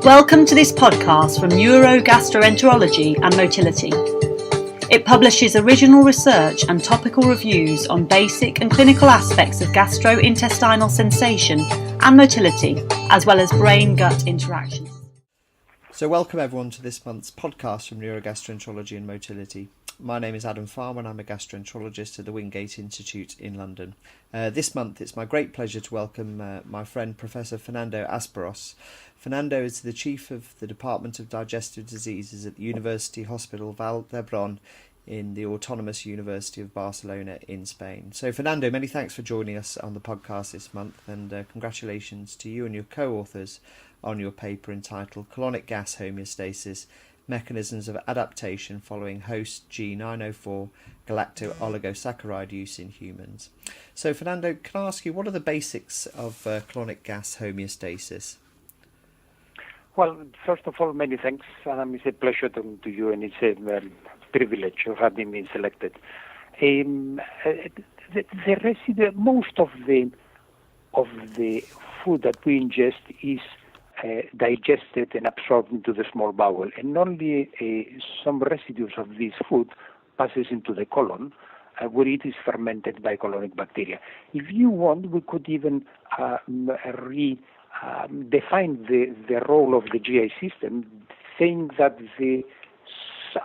Welcome to this podcast from Neurogastroenterology and Motility. It publishes original research and topical reviews on basic and clinical aspects of gastrointestinal sensation and motility, as well as brain-gut interactions. So welcome everyone to this month's podcast from Neurogastroenterology and Motility. My name is Adam Farmer and I'm a gastroenterologist at the Wingate Institute in London. This month it's my great pleasure to welcome my friend Professor Fernando Azpiroz. Fernando is the Chief of the Department of Digestive Diseases at the University Hospital Vall d'Hebron in the Autonomous University of Barcelona in Spain. So Fernando, many thanks for joining us on the podcast this month, and congratulations to you and your co-authors on your paper entitled Colonic Gas Homeostasis, Mechanisms of Adaptation Following Host G904 Galacto-oligosaccharide Use in Humans. So Fernando, can I ask you, what are the basics of colonic gas homeostasis? Well, first of all, many thanks. It's a pleasure to you, and it's a privilege of having been selected. The residue, most of the food that we ingest is digested and absorbed into the small bowel, and only some residues of this food passes into the colon, where it is fermented by colonic bacteria. If you want, we could even define the role of the GI system, saying that the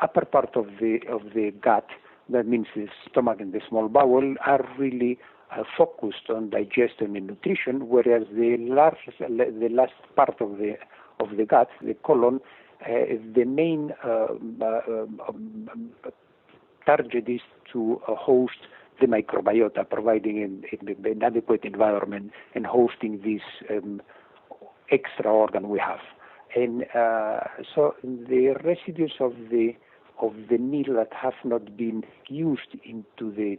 upper part of the gut, that means the stomach and the small bowel, are really focused on digestion and nutrition, whereas the last part of the gut, the colon, the main target is to host the microbiota, providing an adequate environment and hosting this extra organ we have. And so the residues of the meal that have not been used into the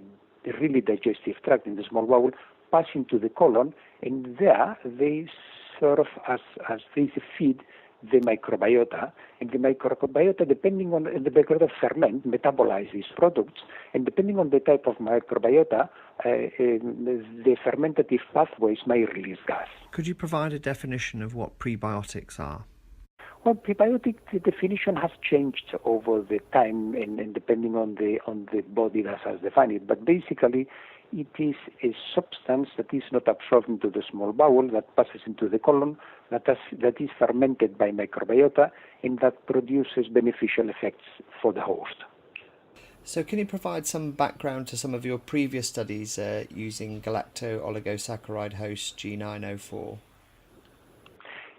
really digestive tract in the small bowel pass into the colon, and there they serve as they feed the microbiota, and the microbiota, depending on the microbiota ferment, metabolize these products, and depending on the type of microbiota, the fermentative pathways may release gas. Could you provide a definition of what prebiotics are? Well, prebiotic, the definition has changed over the time, and depending on the body that has defined it. But basically, it is a substance that is not absorbed into the small bowel, that passes into the colon, that is fermented by microbiota, and that produces beneficial effects for the host. So can you provide some background to some of your previous studies using galacto-oligosaccharide host G904?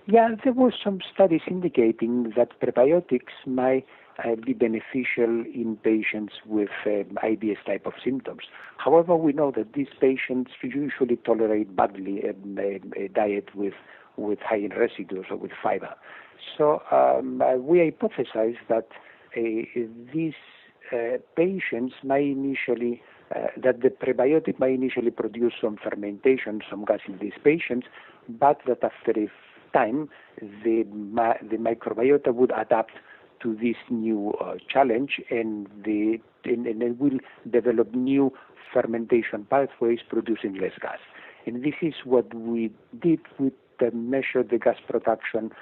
Yeah, there were some studies indicating that prebiotics might be beneficial in patients with IBS type of symptoms. However, we know that these patients usually tolerate badly a diet with high in residues or with fiber. So we hypothesize that these patients may initially, that the prebiotic may initially produce some fermentation, some gas in these patients, but that after a time, the microbiota would adapt to this new challenge, and it will develop new fermentation pathways producing less gas. And this is what we did with measure the gas production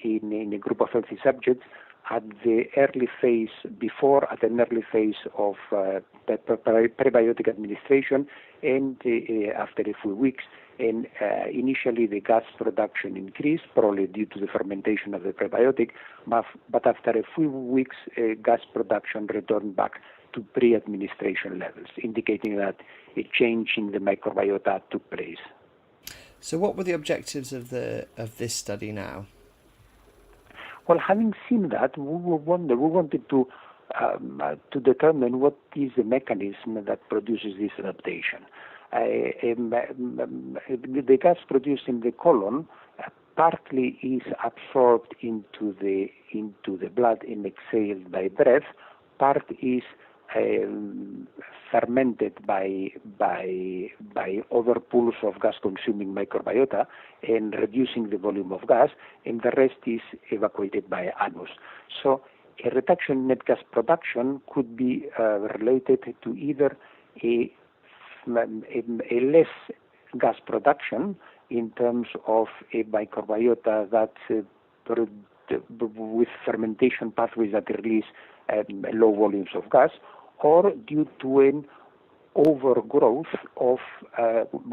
in a group of healthy subjects at the early phase, at an early phase of prebiotic administration, and after a few weeks. And initially the gas production increased, probably due to the fermentation of the prebiotic, but after a few weeks, gas production returned back to pre-administration levels, indicating that a change in the microbiota took place. So what were the objectives of this study now? Well, having seen that, we wanted to determine what is the mechanism that produces this adaptation. The gas produced in the colon partly is absorbed into the blood and exhaled by breath. Part is fermented by other pools of gas-consuming microbiota and reducing the volume of gas, and the rest is evacuated by anus. So a reduction in net gas production could be related to either a less gas production in terms of a microbiota that with fermentation pathways that release low volumes of gas, or due to an overgrowth of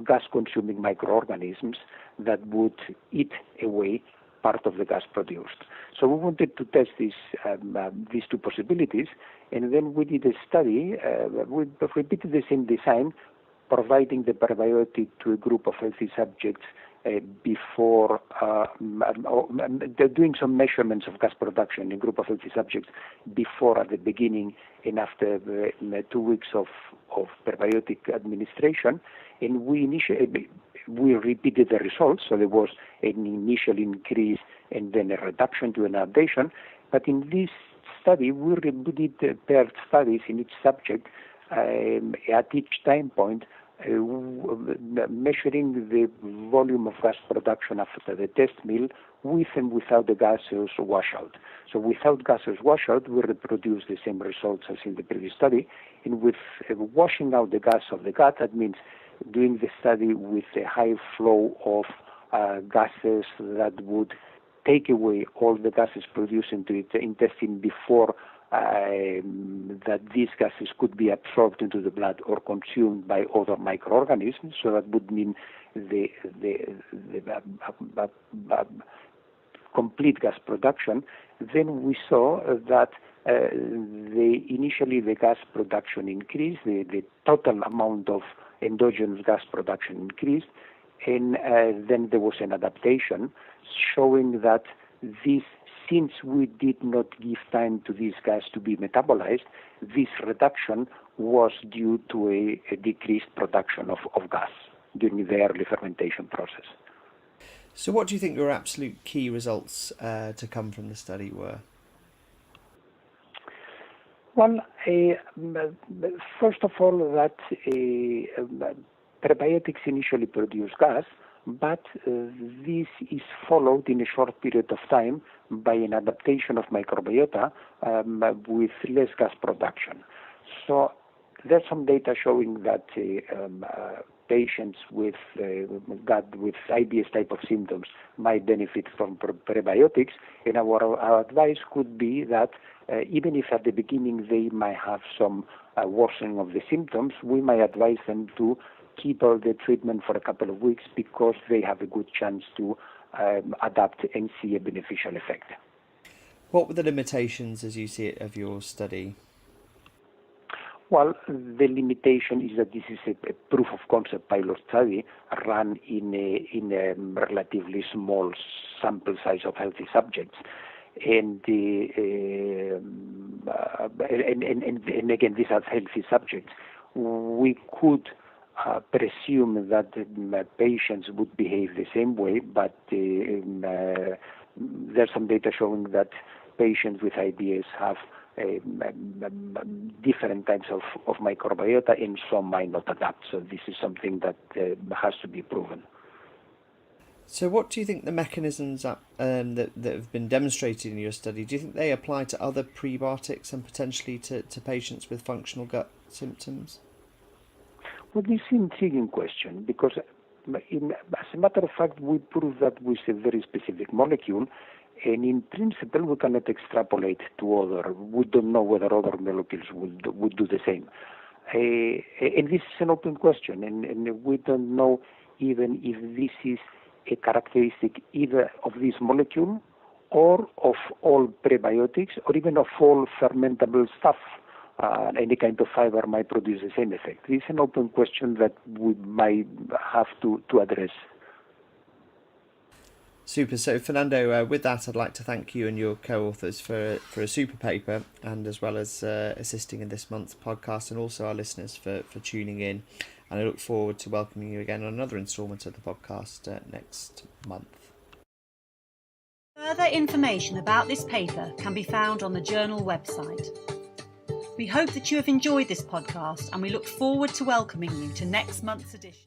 gas-consuming microorganisms that would eat away part of the gas produced. So we wanted to test these two possibilities, and then we did a study. We repeated the same design, providing the prebiotic to a group of healthy subjects before doing some measurements of gas production in a group of healthy subjects before, at the beginning, and after 2 weeks of prebiotic administration. And we repeated the results, so there was an initial increase and then a reduction to an adaptation. But in this study, we did paired studies in each subject at each time point, measuring the volume of gas production after the test meal with and without the gaseous washout. So without gaseous washout, we reproduce the same results as in the previous study. And with washing out the gas of the gut, that means doing the study with a high flow of gases that would take away all the gases produced into the intestine before that these gases could be absorbed into the blood or consumed by other microorganisms. So that would mean the complete gas production. Then we saw that initially the gas production increased, the total amount of endogenous gas production increased, and then there was an adaptation showing that since we did not give time to this gas to be metabolized, this reduction was due to a decreased production of gas during the early fermentation process. So what do you think your absolute key results to come from the study were? Well, first of all, that prebiotics initially produce gas, but this is followed in a short period of time by an adaptation of microbiota with less gas production. So there's some data showing that patients with IBS type of symptoms might benefit from prebiotics, and our advice could be that even if at the beginning they might have some worsening of the symptoms, we might advise them to keep all the treatment for a couple of weeks because they have a good chance to adapt and see a beneficial effect. What were the limitations, as you see it, of your study? Well, the limitation is that this is a proof of concept pilot study run in a relatively small sample size of healthy subjects. And again, these are healthy subjects. We could presume that patients would behave the same way, but there's some data showing that patients with IBS have different types of microbiota, and some might not adapt. So this is something that has to be proven. So what do you think the mechanisms that have been demonstrated in your study, do you think they apply to other prebiotics and potentially to patients with functional gut symptoms? Well, this is an intriguing question because, as a matter of fact, we proved that with a very specific molecule, and in principle, we cannot extrapolate to other. We don't know whether other molecules would do the same. And this is an open question, and we don't know even if this is a characteristic either of this molecule or of all prebiotics or even of all fermentable stuff. Any kind of fiber might produce the same effect. This is an open question that we might have to address. Super. So, Fernando, with that, I'd like to thank you and your co-authors for a super paper, and as well as assisting in this month's podcast, and also our listeners for tuning in. And I look forward to welcoming you again on another instalment of the podcast next month. Further information about this paper can be found on the journal website. We hope that you have enjoyed this podcast, and we look forward to welcoming you to next month's edition.